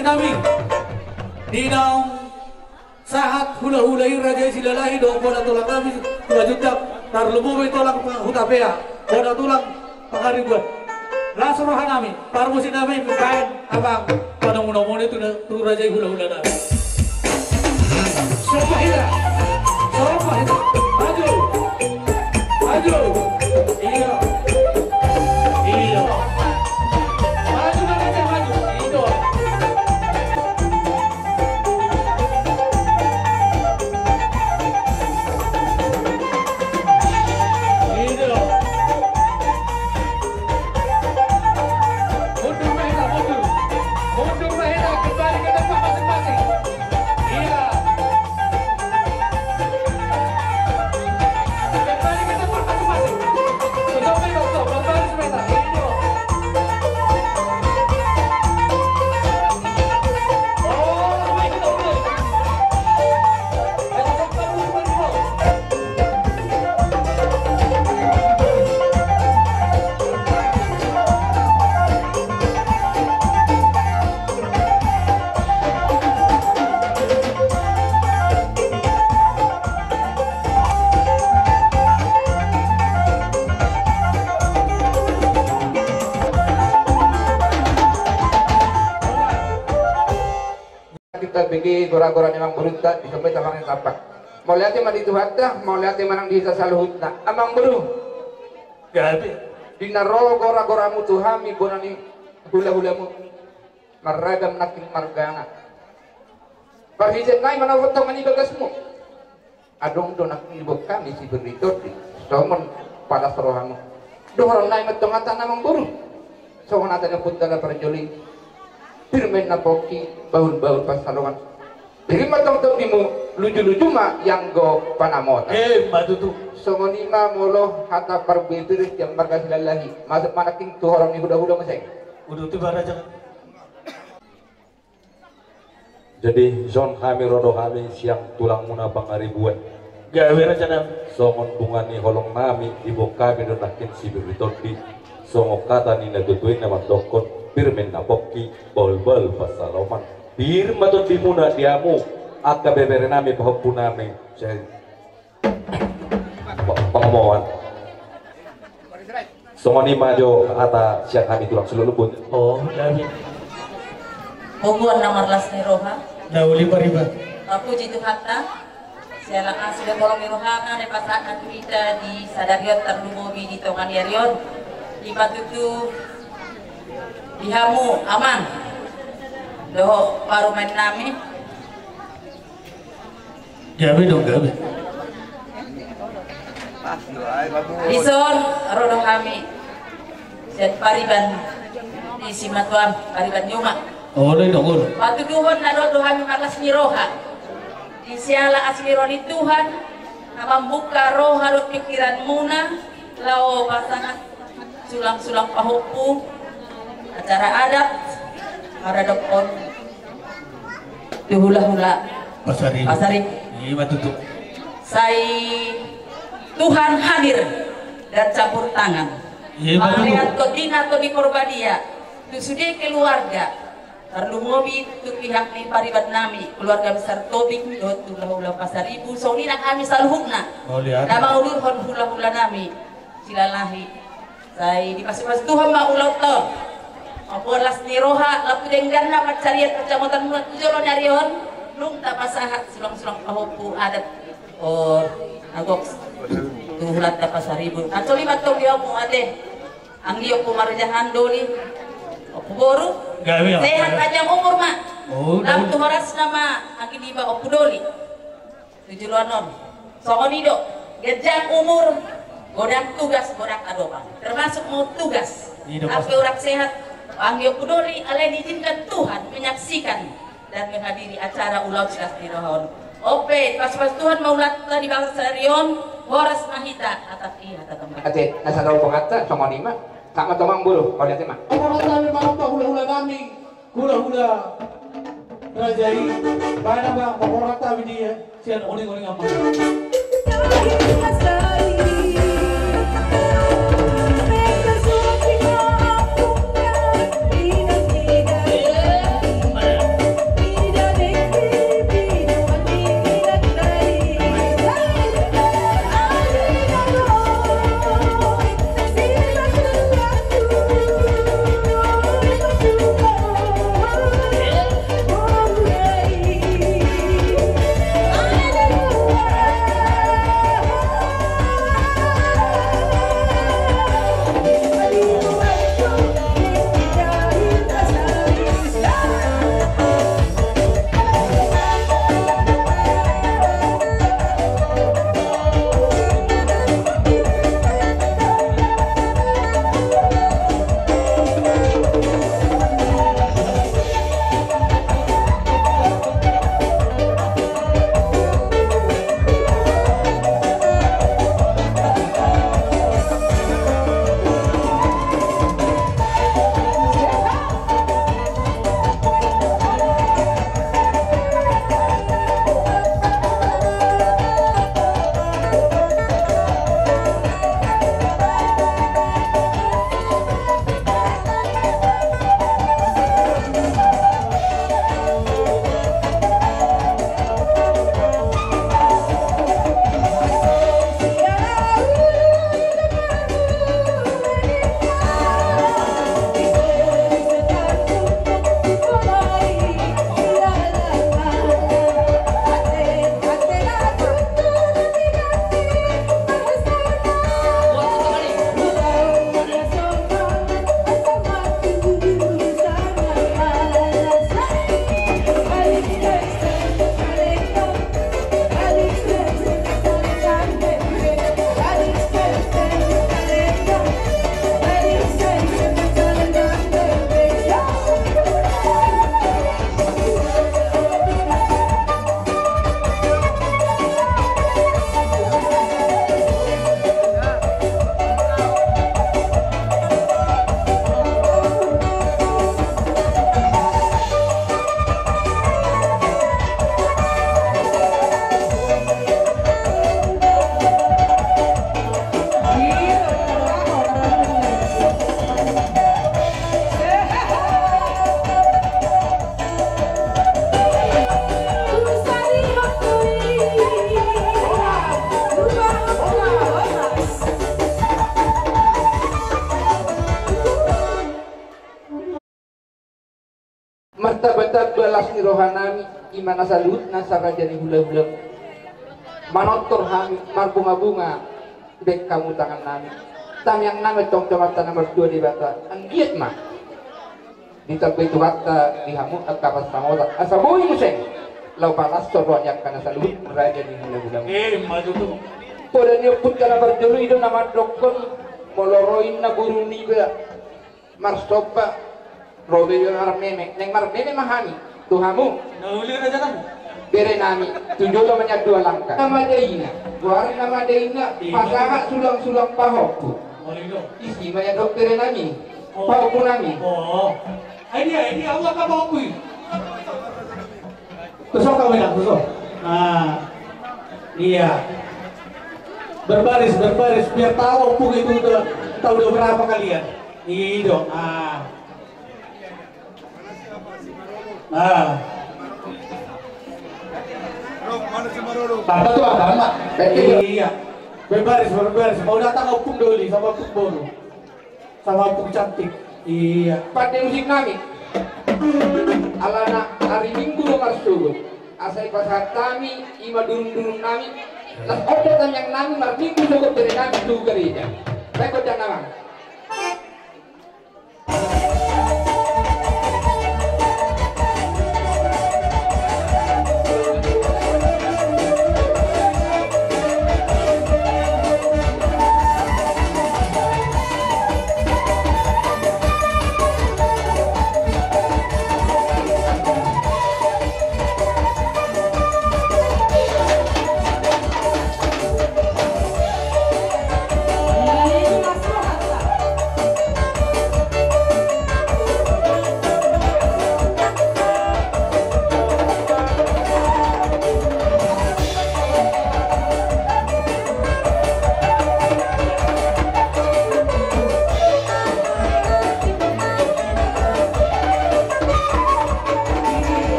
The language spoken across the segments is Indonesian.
sinami ninang saat hula-hulai raja silalahi do bola tulang kami dua juta tarlubu tulang hutapea bola tulang pangaribuan langsung rohanami parmusin nami kain abang pada mudah-mudahan itu tuh raja hula-hula nami Sopahida maju maju iya iya maju raja maju itu bagi gora-gora memang berita di sampai tamangan tapak. Mau lihat yang di Tuhatta, mau lihat yang mana di saluhutna. Amang buru. gabi Dinaro gora-gora mu tuhami bonani hula-hulamu. Maragam naking margana. Parhijen nai mana wotong ani bagasmu. Adong do naking ibok kami si berito di. Somon pada serohamu. Dohor nai metong ata namang buru. Somon ata na punta na perjoli. Firmen na poki baul-baul pasalongan. Jadi matang tong dimu luju-luju ma yang go panamota. matutu Songonima molo hata parbetir yang marga silalahi. Masuk manaking tu orang ni huda-huda masay. udah tuh baraja Jadi zon kami rodo kami siang tulang muna pangaribuan. gawe raja nam Songon bungani holong nami ibu kami donakin si beritodi. Songo kata ni natutuin nama dokon. Firmen na poki bol-bol pasaloman. Bir maton di muna diamu akka bebere nami pahoppu nami saya pengomongan. Songoni majo ata siang kami tulang selulubun. oh gabi Hubungan nomor las ni roha. dauli pariba Aku jitu hatta. Saya lang sudah tolong ni roha na pasahan kita di sadarion terlumobi di tongan yarion. Di patutu dihamu aman. Doh baru main nami. gabi dong gabi Dison rodo kami. Set pariban di Simatuan pariban Yuma. oh dong dong Waktu duhon na rodo kami malas ni roha. Di siala asmiro ni Tuhan. Na membuka roha lo pikiran muna. Lao pasangan sulang-sulang pahupu. Acara adat para dokon dihula-hula pasari iya matutu saya Tuhan hadir dan campur tangan iya matutu melihat kodina atau di Korbadia itu sudah keluarga perlu ngobi itu pihak ni paribat nami keluarga besar tobing dot hula-hula pasaribu soni nak kami saluhukna oh lihat nama ulur hula-hula nami silalahi saya di pas-pas Tuhan mau ulau tol Apulas ni roha lapu denggan na pacariat kecamatan mulat jolo nyarion lung tak pasahat sulang-sulang pahupu adat or agok tuhulat ta pasaribu ato lima tong dia mo ade ang liyo ko marjahan doli opo boru gawe sehat panjang umur mak oh lam tumaras nama ang kiniba opo doli tujuanon songonido gejang umur godang tugas godang adopan termasuk mau tugas apa orang sehat Angyo Kudori alai diizinkan Tuhan menyaksikan dan menghadiri acara ulau silas di rohon. Ope, pas-pas Tuhan maulat di bangsa Sarion, horas mahita atas iya kata tempat. Ate, nasa daw pangata sama lima. Sama tomang bulu, kalau lihat mah. orang kami mampu hula-hula kami hula-hula rajai baina bang orang kami dia sian oling-oling apa bata-bata balas ni rohanami imana salut nasa raja ni hula-hula manotor kami marbunga-bunga dek kamu tangan nami tam yang nama tong kecamatan nomor 2 di bata anggiat mah di tempat itu kata di hamut kapas samota asabui museng lau panas torwan yang kana salut raja ni hula-hula maju tuh. pada dia pun kana berjuru itu nama dokon moloroin na guru ni ba marstopa robe yang armeme neng marmeme mahani tuhamu Nahuli raja kan? bere nami tunjuk namanya 2 langkah nama deina buari nama deina pasangan sulang-sulang pahokku isi banyak dokter nami pahokku nami Oh, ini Allah ka mau kui. Tusok kami nak tusok. Nah, iya. Berbaris biar tahu pung itu udah berapa kalian. Iya, Tata tuh agama. Iya. Berbaris. Mau datang opung doli sama opung bono. Sama opung cantik. Iya. pada musik nami alana hari minggu lo marsugo asai pasat kami ima durung nami las oda tam yang nami mar minggu cukup dari nami tu gereja baik oda nama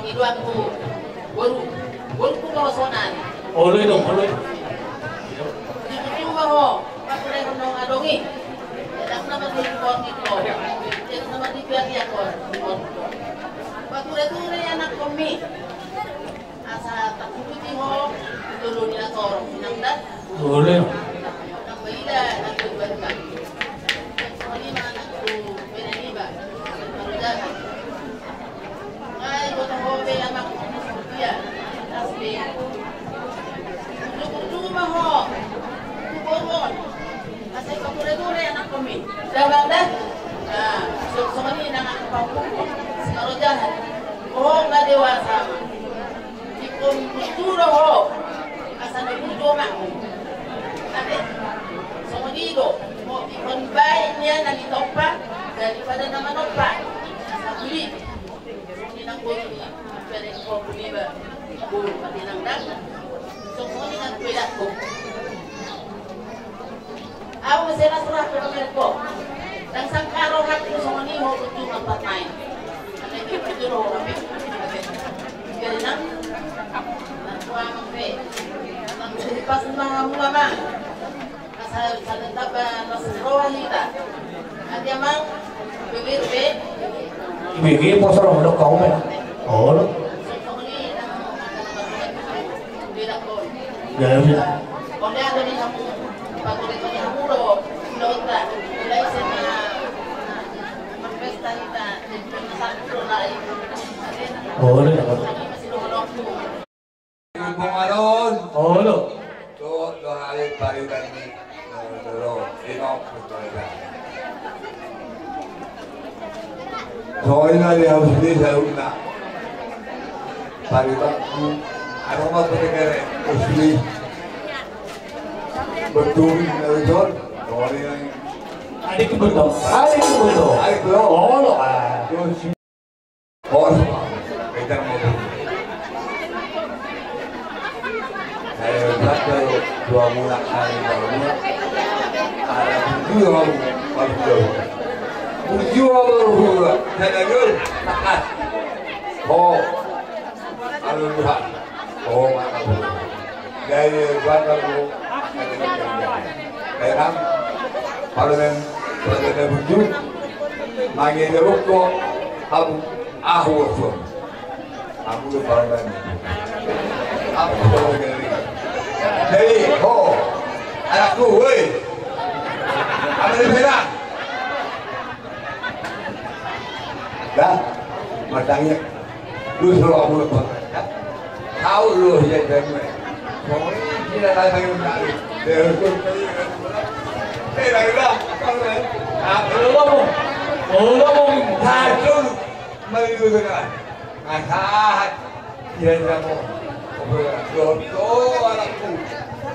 Pangiluanku Guru kawasonan. Oloy dong, oloy. Yung ho, patuloy ko nung adongi. Yan naman din ko ang ito. Yan naman din piyagi ako. Patuloy anak kami. Asa takuti ho, tulo nila torong sinangdat. Oloy. Ang baila, nagbubuan ka. Ang lima, pinaniba. Marudahan. Ay, botong ho, may amak. Iya, asli. Lumah ho, kubon. Asal kapure-pure anak kami. Dabang dah. Nah, so ini nang pangkuko. Kalau jahat, oh nggak dewasa. Ikum kultura ho, asal kultura mak. Tapi, so itu, mau ikon baiknya nanti topak daripada nama topak. Beli, ini nang beli. Pwede ko buli ba? Buli pati ng dagat. So, kung ang pwede ko. Ako kasi nasurah ko ng ko. Nang sangkaraw natin ko sa mga mo kung yung patay. Ano yung ipaturo ko kami? Kaya nang natuwa magpe. Nang silipas ng mga mama. Kasal sa nagtaba nasurawa hita. At yamang bibirbe. Ibigay po sa ramdok ka umin. Olo. Gawin. Onde ada di kamu, patuloy ko ni Hamuro, Lota, mulai sa mga magpesta kita, nasakuro na rin. Olo. Bumaron. Olo. Lo hari paritan ni lo inok betul. Soalnya dia harus beli sauna. Paritan aroma berkere usli betul betul. Soalnya Adik betul. Adik betul. adik lo. Olo. Oh, kita mau. Saya baca 2 bulan hari baru. Ada tujuh baru. Tujuh baru. Saya dulu takat. Oh, alhamdulillah. Oh, makasih. Dari baca dulu. Sekarang parlemen parlemen tujuh. Magi dulu aku tuh. Aku tuh parlemen. Aku tuh Hei, ho, anakku, woi, apa yang benar? Dah, matangnya, lu suruh aku lepas, tahu lu yang dari pokoknya tidak ada yang benar. Lagi dah, satu, mari dulu kan, ngasah, tidak kamu. Doa anakku,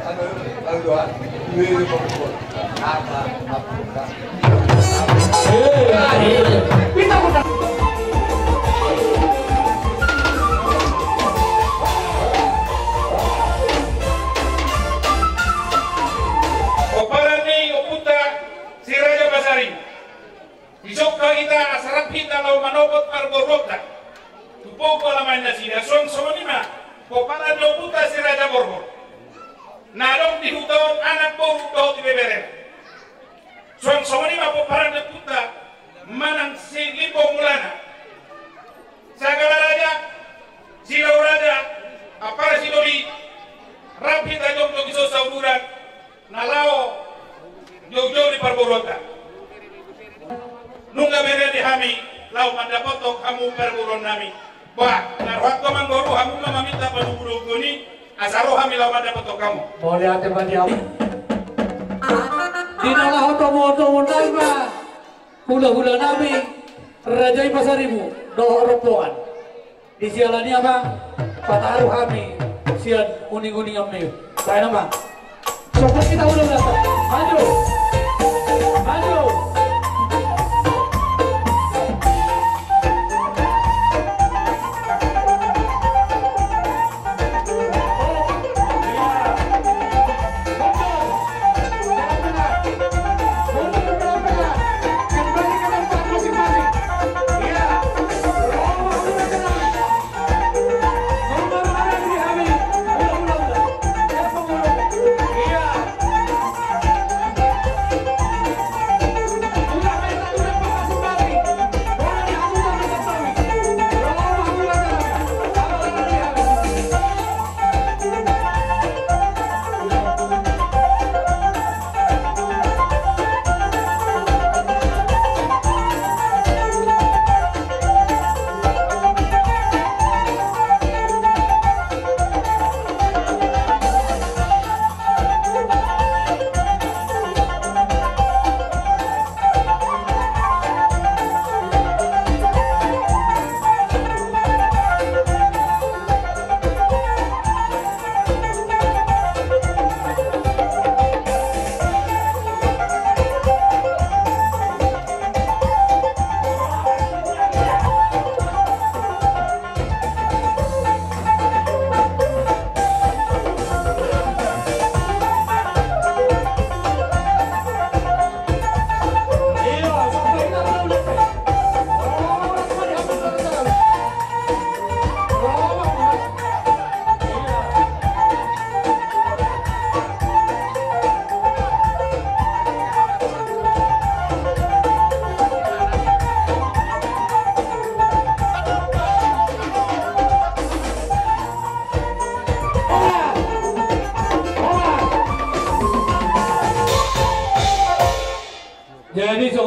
anu doa, ini pokok, apa. Oparane oputa si Raja Basari. Isokka kita asarap kita lau manobot parborota. Tupoko laman na sila son sonima. Kopara puta si Raja Borbor. Nalong di hutaon anak po hutaw di beberen. Suang somani mapopara puta manang si lipo mulana. Sagala raja, silaw raja, apara si Doli, rapi tajong jog iso sauduran, nalao jog di parborota. Nungga bere di hami, lau mandapotok kamu perburon nami. Wah, naruhat ko man guru, hamu mamamita panubulog ni, asaro hami lawan dapat kamu. Boleh ate badiam. Dinalah otomo ba? Hula-hula nami Rajai Pasaribu, doh ropongan. Di sialani apa? Pataruh kami, sian uning-uning kami. Saya nama. Sopir kita udah datang. Maju. Maju.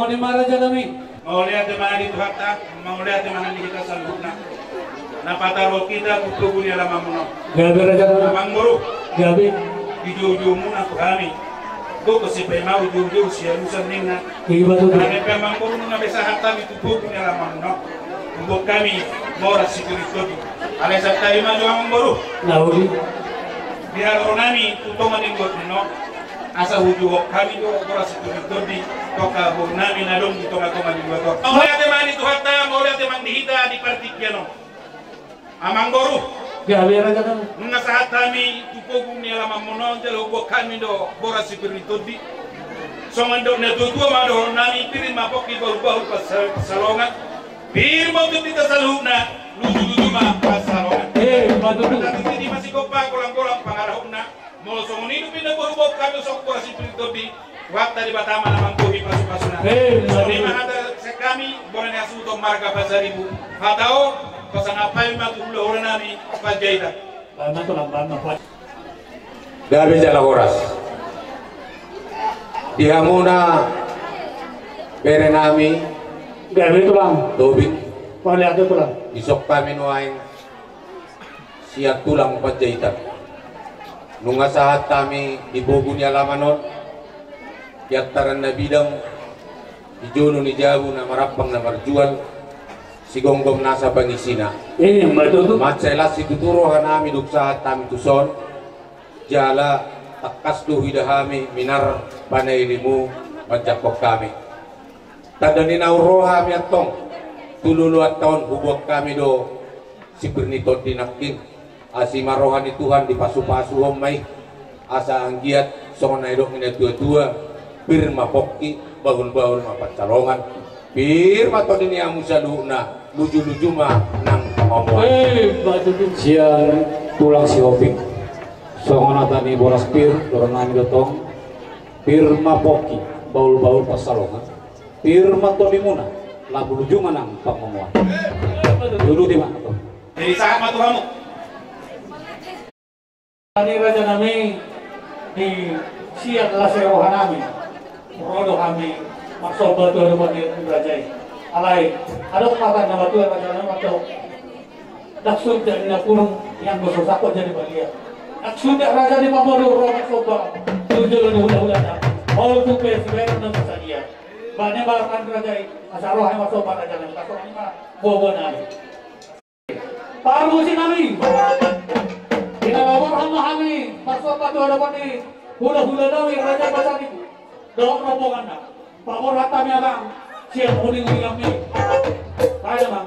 Songo ni Maraja kami. Mau lihat di mana itu harta, mau lihat di mana kita salutna. Napataro kita kutubu ni alam amuno. Gabi Raja kami. Amang guru, Gabi. di jauh-jauh muna kami. Kau kasi mau jauh-jauh siya lusan ningna. Iba tu. Karena memang guru na bisa harta itu kutubu ni alam amuno. Untuk kami mora security. Alesa tayo man yung guru. Nauli. Biar onami tutongan yung guru asa huju kami do mora security. Toka burnami na dong tonga-tonga di guru. Mau lihat di mana itu harta, mau lihat di mana dihita di partikiano. Amang guru. Gabi Raja kami. Nga saat kami tupogum ni alam amuno jalo ko kami do mora security. So mando na tutua mado nami pirin mapoki baru pasalongan. Bir mau tu kita saluna luju ma pasalongan. Madu tu. Tapi di masih kopa kolang-kolang pangarahna. Mau so menidu pindah baru kami sok mora security. Waktu di Batama namang kuhi pasu-pasuna. So di mana sekami boleh asuto marga pasaribu. Hatao pasang apa yang matu dulu orang nami pajaita. Lama tu lamban apa? Gabi jala horas. Dihamuna berenami Gabi tu lang. tubig. Pali ada tu lang. Isok kami nuain siya tulang pajaita. Nung asahat kami ibugo ni alamanon. Yataran na bidang ijono ni Jabu na marapang na marjual. Sigonggom nasa bangisina. Madu tu. Matselas situturohan namin duksahat kami tuson. Jala takas do hidahami minar panayrimu panjakok kami. Tadani nauroha mi atong tululu at taon hubog kami do si Bernito dinakkin. Asi marohan ni Tuhan di pasu-pasu may asa anggiat songon na idok ni tua-tua bir mapokki bahun-bahun mapacalongan. Bir mato dini amu saluna luju-luju mah nang omongan. Madu tu. Siang tulang si Opik songon tani boras pir dorongan gotong pir mapoki baul-baul pasalongan pir matoni muna labu lujungan ang pangomuan dulu di mana tuh Jadi sangat matuhamu. Ini Raja kami di siang adalah serohan kami. Rodo kami maksud batu ada buat di Raja. Alai ada kata nama tu Raja nama tu. Daksud dari kurung yang bersusah kok jadi bagian. Daksud Raja di Pamodo romak soba. Tujuh ulah-ulah dah. All tu pes sebenarnya nama saja. Banyak balapan Raja. Asal roh yang masuk Raja nama. Kasih ini mah bawa nami. Parmusi nami. Kita bawa hamba kami. Masuk batu ada buat di hula-hula nami Raja pasal itu. Dok rombongan dah. Pamor hatta mi abang. Siang kuning kami. Kaya bang.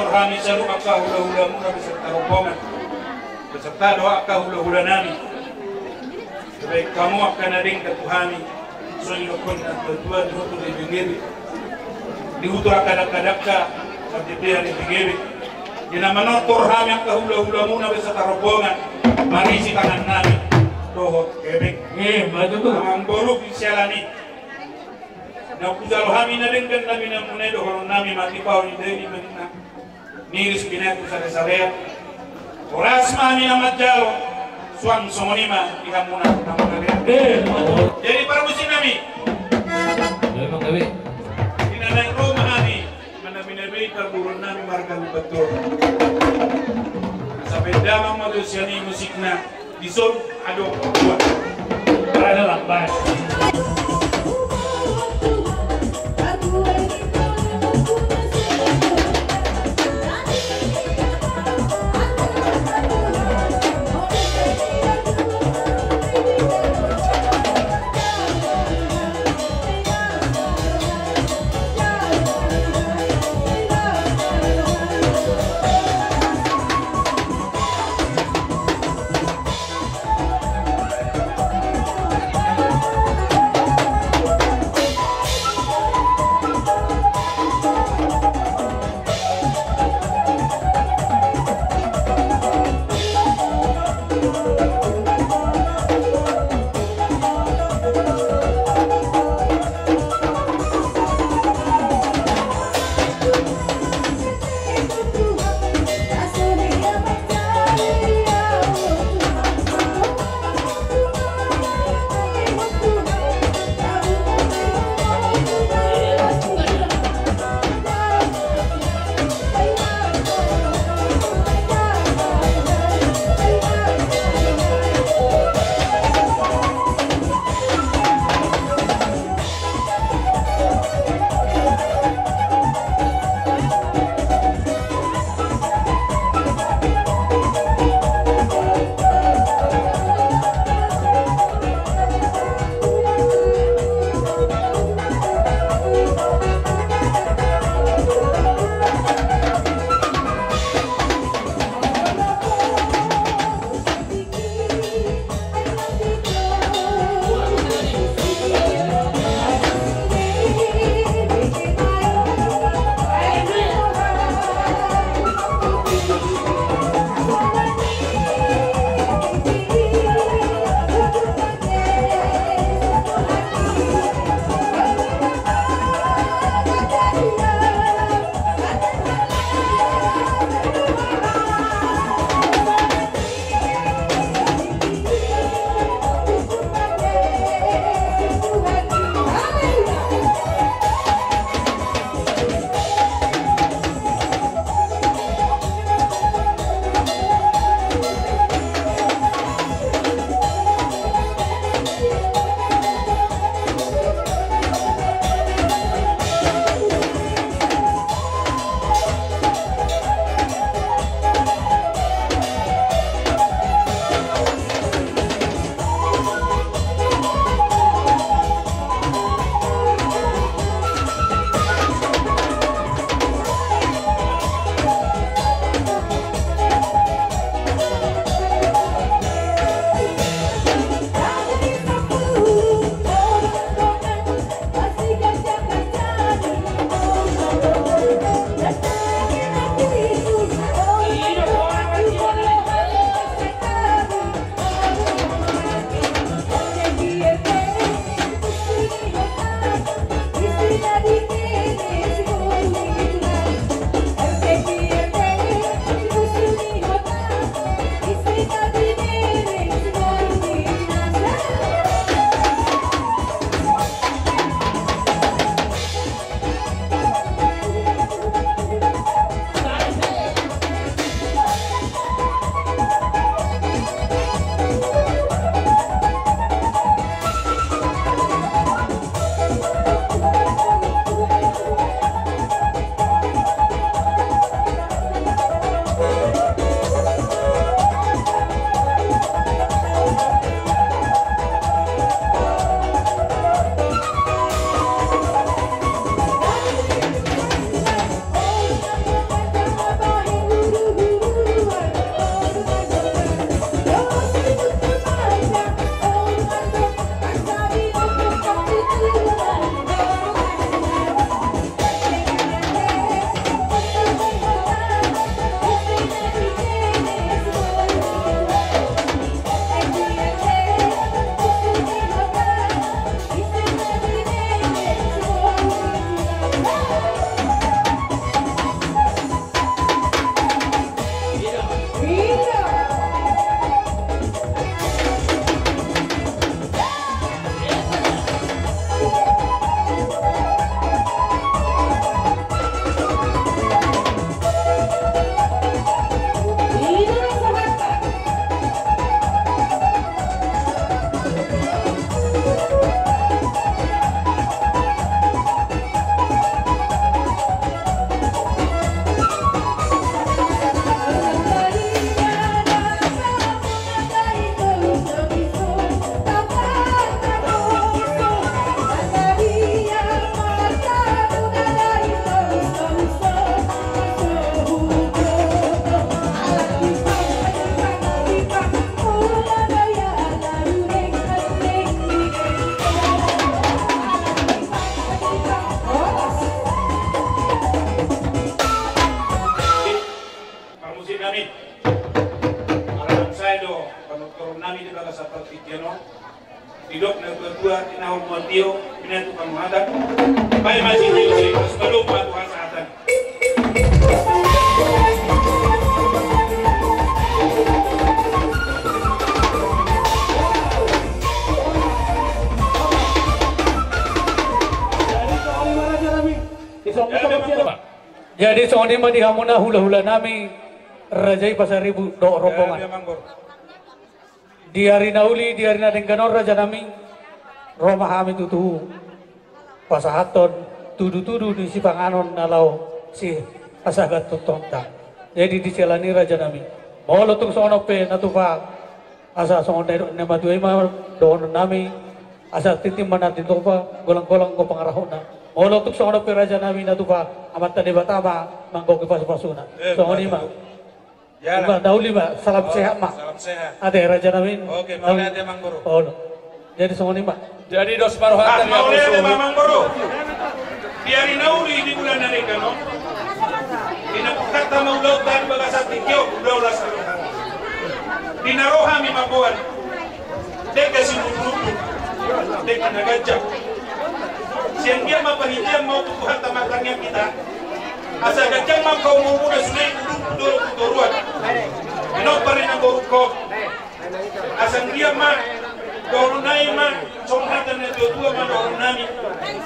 Rohani selalu akka hula-hulamu beserta rombongan, beserta doa akka hula-hula nami. Baik kamu akan ading ke Tuhani, soalnya pun Tuhan dihutur di pinggir, dihutur akadaka sampai dia di pinggir. Jika menotor kami akka hula-hulamu beserta rombongan, mari si tangan nami. Dohot kebek. Maju tuh. Ang borok isialani. Na kujalo kami na din kan kami na munay dohon nami mati pao ni Dewi Manina. Niris pinatu sare-sare. Oras mami na madjalo. Suang somonima ikan muna namun jadi para musim nami. Memang Dewi. Inanang Roma nami. Mana binabi terburun nami marga betul. Sampai damang manusiani musikna. Disol, aduh, buat. Ada lambat. pagtitiano. Tidok na tua tinahol mo tiyo, pinatu kamuhadan. Bay masih tiyo si mas balong matuhan sa atan. Jadi soalnya mah di hamuna hula-hula nami rajai pasaribu do rombongan. Di hari nauli, di hari nadengkanor raja nami Roma kami tutu pasahaton tudu-tudu di si panganon nalau si pasagat tutonta. Jadi dicelani raja nami. Mau lotung sono pe natupa asa sono ne matuai mah don nami asa titim mana titopa golang-golang ko pangarahona. Mau lotung sono pe raja nami natupa amat tadi batama mangko ke pas-pasuna. Sono ni mah. Ya, dauli mah salam sehat mah. Salam sehat. Ada raja nami. Oke, mau lihat ya Mang Guru. Oh. Jadi sono ni mah. Jadi dos marohatan mau lihat ya Mang Guru. Di hari nauli di bulan Nanika no. Inapukata maulaw dan bagasat tikyo udah ulas karuhan. Dinaroha mi mabuan. Deka si mututu. Deka nagajak. Siang dia mapahitian mau tutuhan tamatangnya kita. Asa gajang mau kau mau muna sunay duduk turuan. Inok pa rin ang gorukko. Asang dia ma dorunay ma somratan na tutua ma dorunami.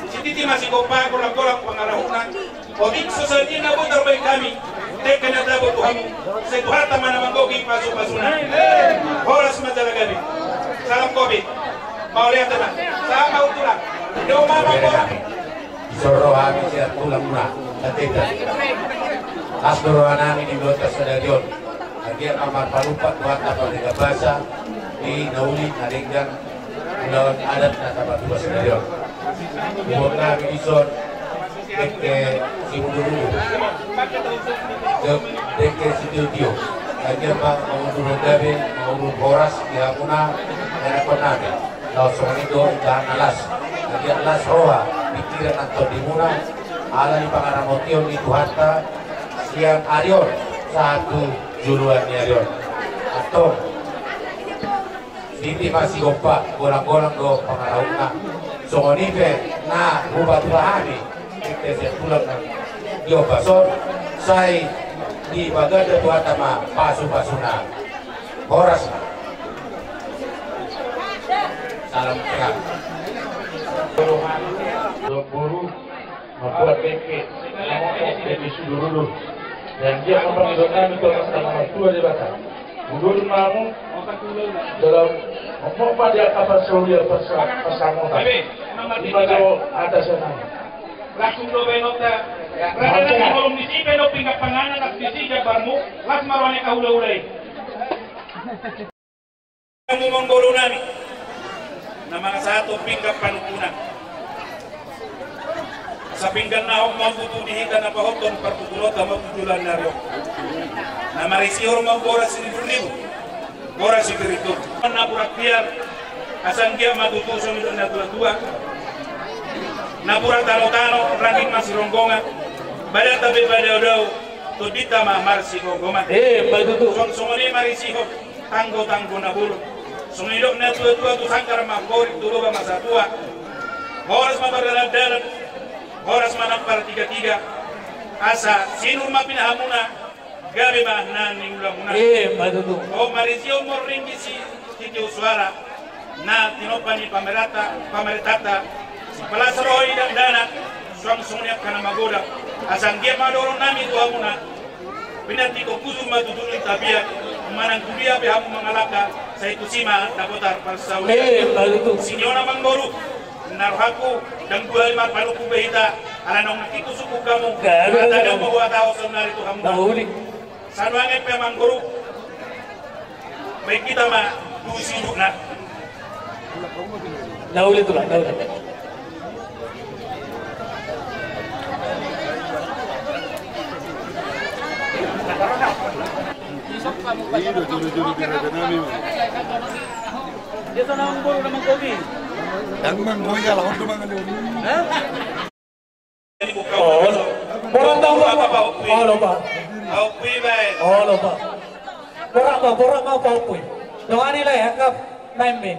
Si titi masih kopa kulang-kulang pangarahunan. Odik society na po tarbay kami. Teka na tabo tuhamu. Sa tuhata man naman gogi paso-pasuna. Horas madalagabi. Salam kobi. Maulihan teman. Salam mautulang. Yo mama ko. Sorohami siya tulang muna. Ketika Asdorohan namin di Blota Stadion agar amat palupat buat apa tiga bahasa di nauli naringgan lawan adat na tapat dua stadion. Buat kami di zon deke si Muduru deke si Tio agar bang mau gabe mau boras di Hamuna dan apa nabi langsung itu dan alas agar alas roha pikiran atau dimuna ala di Pangaramotion di Tuhata siang Arion satu juluan di Arion atau Siti masih gopa golang-golang do Pangarahuna songonipe na bubat bahani kita saya pulang di Opason saya di Bagada Tuhata ma pasu-pasuna horas salam sehat Guru membuat bengke, bengke dulu dan dia memanggil kami ke nama tua di Batam. Mundur mamu dalam memompa dia kapal Saudia persamutan. Di mana atas sana. Langsung do benota. Rada na kolom di sipe do pinggap panganan at di siya barmu, las marwane kahula-hulay. Kamu mengguru nami. Nama satu pinggap panukunan. Sa pinggan na akong mambutudihikan na pahoton partutulot ang mabutulan na rin. Na marisihor mambora si Ribu, bora si Kirito. Na puraktiar, asan kia matutusan ito na tuwa-tuwa. Na purak tano-tano, rangin masironggongan. Bada tabi bada daw, tudita mamar si Gogoman. Badutu. Sumuli marisihor, tanggo-tanggo na bulo. Sumilok na tuwa-tuwa, tusangkar makorik, tulo ba masatua. Horas mabardalan-dalan. Horas manang para tiga-tiga asa sinur mapinahamuna gabi ba nani ulamuna madudu o marisio morringi si titio suara na tinopani pameretata si palasaroi dan dana suang sungnya kana magoda asang dia madoro nami tuhamuna pinati ko kusu madudulin tabia manang kuliah behamu mangalaka sa itu sima dakotar parsauli madudu sinyona mangboru naruhaku dan 25 panuku behita ala nong nakitu suku kamu ada bahwa tahu sebenarnya itu kamu nauli sanuange pemang guru baik kita mah dusi dukna nauli tuh lah nauli dia sana guru nama kopi dan menggoyal untuk mengalir. Oh, borang tahu apa? Oh, lupa. Aupui baik. Oh, lupa. Borang mau paupui. Doa ni lah ya kap. naime.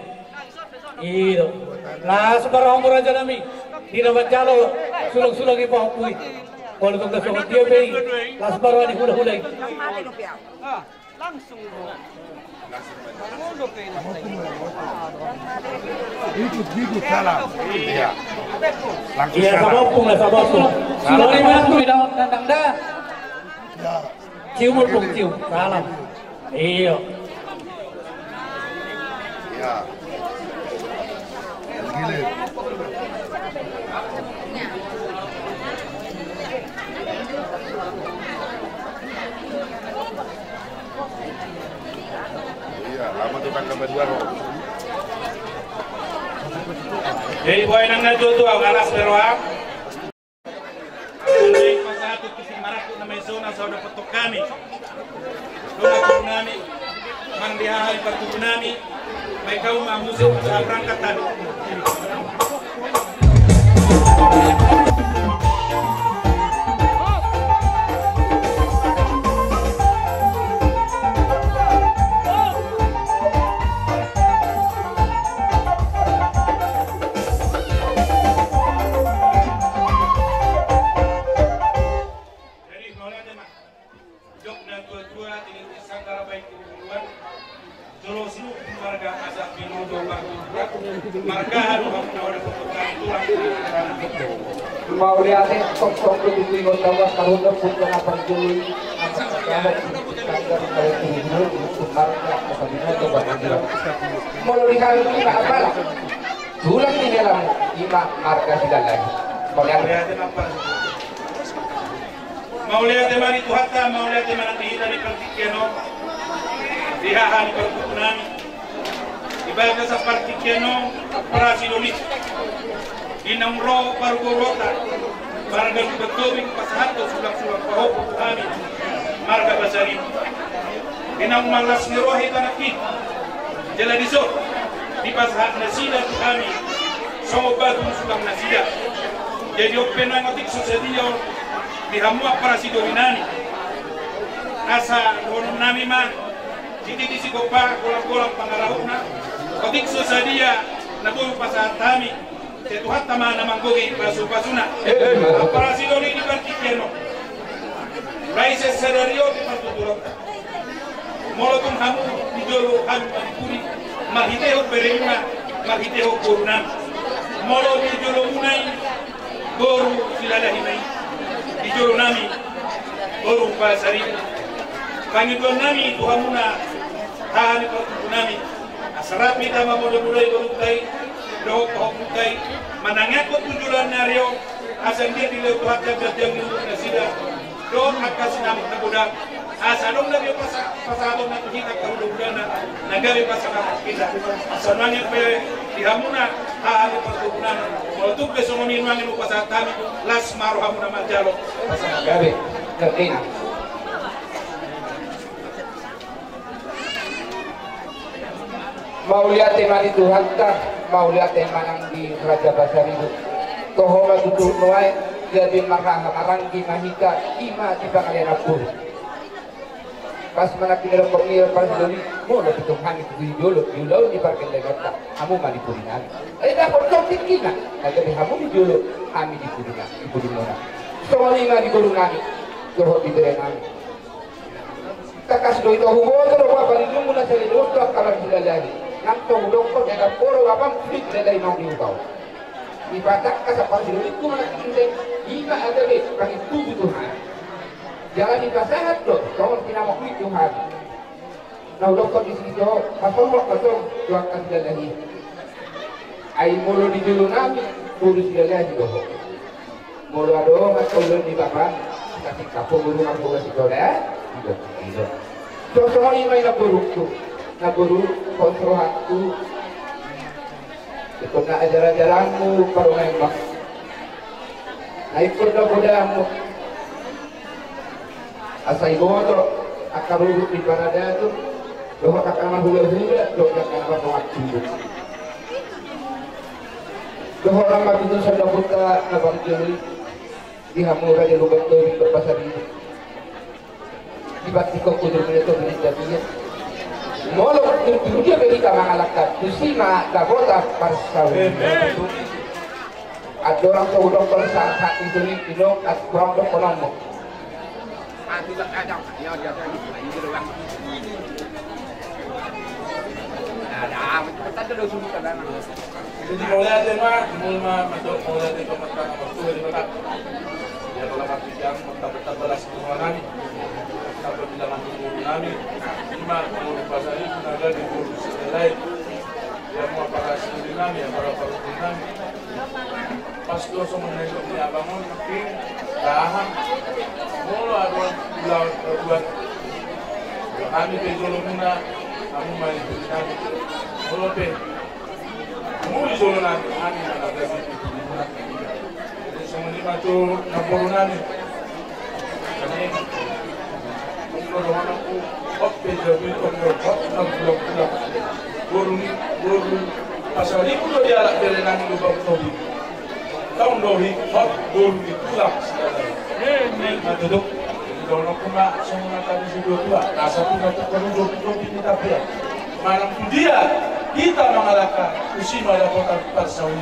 Iyo. Lah sebarang raja nami. Di dapat jalo sulung-sulung ibu akui. Kalau tugas orang dia beri, lah sebarang di hula-hulai. Langsung. Ikut salah. Iya. Langsung iya, sabopung lah sabopung. Kalau di mana tuh dalam kandang dah. Cium pun cium, salam. Iya. Ya. Gile. Iya, lama tuh kan berdua. Jadi boy nang natuto ang alas pero ha. Tuloy pa sa ato kasi marako na may zona sa udah patok kami. Doon ako nami mandihahay patuto nami may kauma musik sa berangkatan. Mau lihatnya tok-tok itu ikut tawas tahun depan kena perjuli mau dikali kita apa lah tulang di dalam lima marga tidak lagi mau lihatnya mari tuhata mau lihatnya mana dihita di partikiano dihahan perkutunami ibadah sa partikiano prasidolito inang ro pargorota marga betobing pasahato sulang-sulang pahop kami marga basarim inang malas nirohi tanakit jala diso di pasahat nasida kami sobatun sulang nasida jadi opena ngotik susediyo di hamua parasidorinani asa ronong nami man jadi di sikopa kolam-kolam pangarahuna ngotik susedia nabuh pasahat kami Tuhan taman namang gogi pasu-pasuna. Operasi doli di partikiano. Raisa sadario di partuturo. Molotun hamu di jolo hamu puri. Mahiteo perima, mahiteo kurunam. Molo di jolo munai, boru silalahi mai. Di jolo nami, boru pasari. Pangidon nami tuhamuna tahani partutunami. Asarapi tama mulai boru tai. Doh kohukai manangakot tujulan nario asan dia di lewat jam untuk nasida doh akas nam nabudak asalong na dia pasado na kita kaudana nagawi pasaka kita asananya pe dihamuna haali pertubunan untuk besongoni mangin upasa kami las maruhamuna majalo gawe kertina mau lihat tema di Tuhan kah mau lihat tema yang di Raja Basar itu kohoma tutur noai jadi marah maranggi mahika ima di pangalian apur pas mana kita pemir pas dulu mau lebih Tuhan itu dulu di parkir legata kamu mah di Purinan dapat topik kita jadi kamu di dulu kami di Purinan di Purimona soalnya di Purinan doh di Berenang kakas do itu hubungan terus apa di dulu mula cari dokter kalau tidak lagi nanto dokter yang poro apa fit dari mau diubah di batak kasar dulu itu mana kita jika ada deh kami tujuh Tuhan jangan dipasahat loh kalau tidak mau fit Tuhan nah dokter di sini tuh pasal mau pasal doakan tidak lagi air mulu di dulu nami urus tidak lagi doh mulu ada atau belum di bapak kasih kapur guru aku kasih kau dah tidak contoh ini main buruk tuh na guru kontrol hatu ikut na ajaran-ajaranmu parunembak na ikut na budamu asa ibu motor akan rurut di parada itu doa kakak hula-hula doa kakak waktu doa orang itu sudah buka nabang jeli di hamura di lubang tuh di pasar ini tiba-tiba kudur itu beli jadinya Molok dia beri ka mangalakad. Kusina Dakota Parsawi. At orang sa udong sa ituloy ilong at kurang dong kolong mo. Jadi mulai ada mah, mulai masuk mulai dari pemerintah waktu dari kota. Ya kalau mati yang betul belas kami, sampai bila mati kami, lima bahasa ini sudah ada di kursus lain. Yang mau para sendiri kami, yang para kami. Pas doa sama dengan dia bangun, makin tahan. Mulai ada bulan buat kami pejolonguna, kami main kami. Mulai muli solo namin, amin na naglasin ito. Sa mga ito, napuro namin. Kanina, kung naroon ako, hot page, hot nagbulang-bulang. Guru, pasali ko doon yala, pero namin lubang tobi. Taong dohi, hot, guru, itulang sila dahil. Matudok, ikaw na kuma, sa mga tabi sa Diyos, nasa pinatukulong dobi ni Tapia. Manang dia, kita mengalahkan Ushima Dakota Parsawi.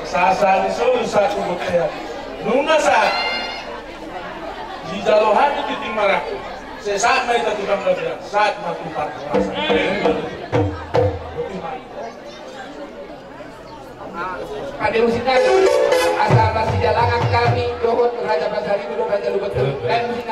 Sasa ni solo sa kubotea. Nuna sa di jalohan itu ting marak. Sesaat mai ta tukang gabian, saat mati par. Pada musim asal masih jalangan kami dohot Raja Basari Raja Lubetul dan musim